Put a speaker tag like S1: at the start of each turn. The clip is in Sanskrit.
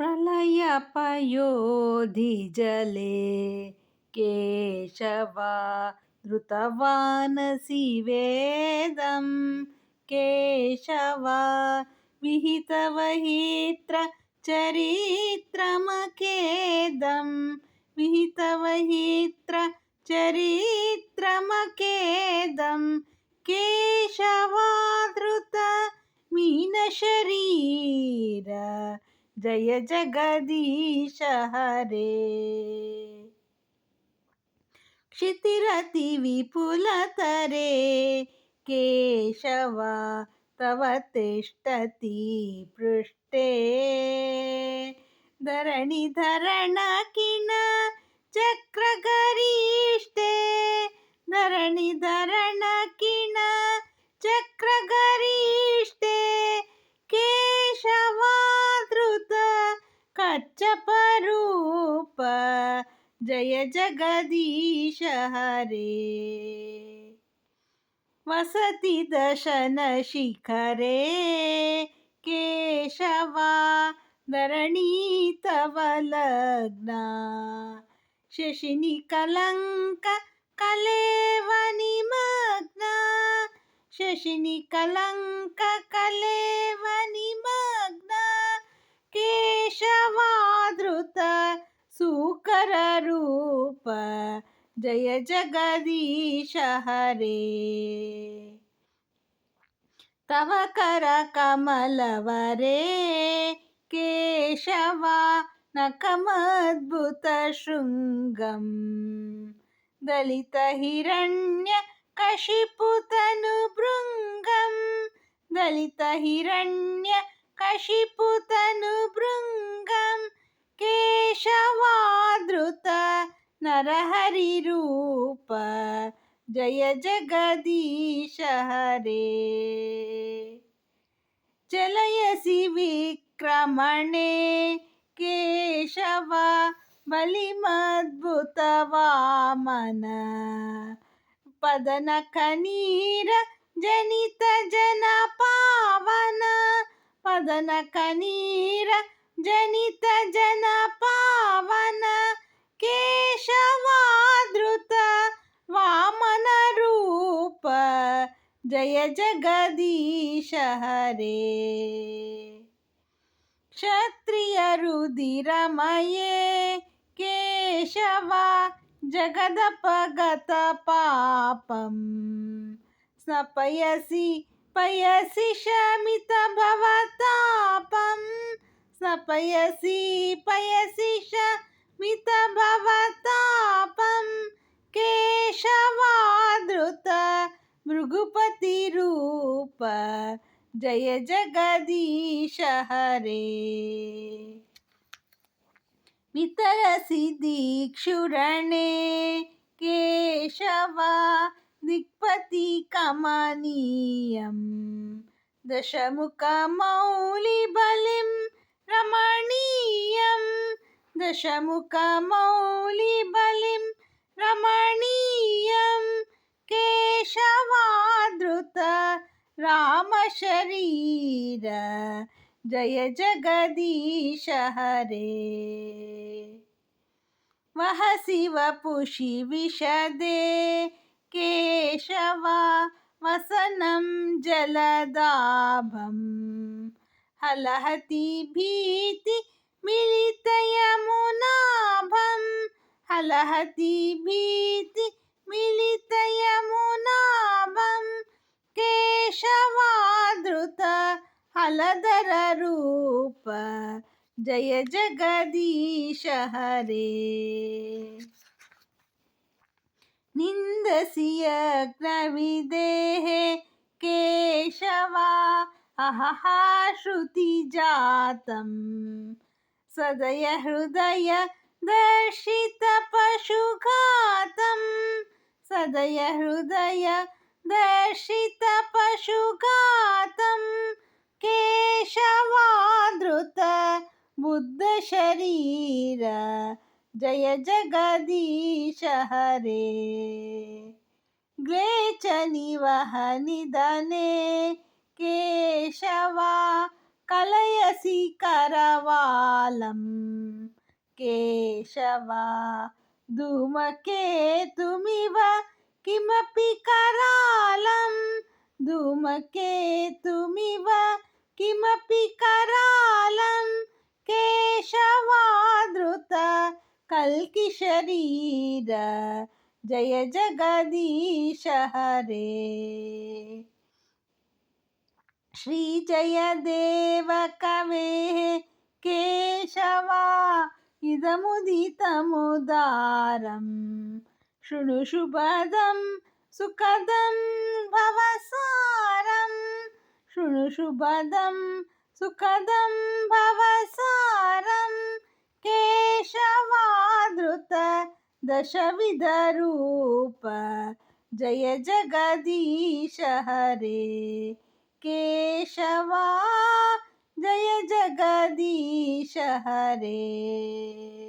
S1: प्रलयपयोधि जले केशवा धृतवानसि वेदं केशवा विहितवहित्र चरित्रमखेदं विहितवहित्र चरित्रमखेदं केशवाधृत मीनशरीर जय जगदीश हरे। क्षितिरतिविपुलतरे केशवा तव तिष्ठति पृष्ठे धरणिधरणकिण चक्रगरिष्ठे धरणिधरणकिण चक्रगरिष्ठे केशवाधृत कच्छपरूप जय जगदीश हरे। वसति दशनशिखरे केशवा धरणी तव लग्ना शशिनिकलङ्क कलेव निमग्ना शशिनिकलङ्क कलेव निमग्ना केशवाधृत सूकररूप जय जगदीश हरे। तव करकमलवरे केशवा नखमद्भुतशृङ्गं दलितहिरण्यकशिपुतनुभृङ्गं दलितहिरण्यकशिपुतनुभृङ्गं केशवाधृत नरहरिरूप जय जगदीश हरे। चलयसि विक्रमणे केशवा बलिमद्भुतवामन पदनखनीर जनित जनपावन पदनखनीर जनित जनपावन केशवाधृत वामन रूप जय जगदीश हरे। क्षत्रिय रुधिरमये केशवा जगदपगत पापं स्नपयसि पयसि शमित भवतापं स्नपयसि पयसि शमित भवतापं केशवाधृत भृगुपतिरूप जय जगदीश हरे। वितरसि दिक्षुरणे केशवा दिक्पतिकमनीयं दशमुखमौलिबलिं रमणीयं दशमुखमौलिबलिं रमणीयं केशवाधृत रामशरीर जय जगदीश हरे। वहसि वपुषि विशदे केशवा वसनं जलदाभं हलहति भीति मिलितयमुनाभं हलहति भीति मिलितयमुनाभं केशवाधृत हलधर रूप जय जगदीश हरे। निन्दसि यज्ञविदेः केशवा अहः श्रुतिजातं सदय हृदय दर्शित पशुघातं सदय हृदय दर्शित पशुघातं केशवाधृत बुद्धशरीर जय जगदीश हरे। ग्लेच निवह निधने केशवा कलयसि करवालं केशव धूमकेतुमिव किमपि करालं धूमकेतुमिव किमपि करालं केशवाधृत कल्किशरीर जय जगदीश हरे श्री जयदेव कवेः केशवा इदमुदितमुदारं शृणु शुभदं सुखदं भवसारं शृणु शुभदं सुखदं भवसारं केशवाधृत दशविधरूप जय जगदीश हरे केशवा जय जगदीश हरे।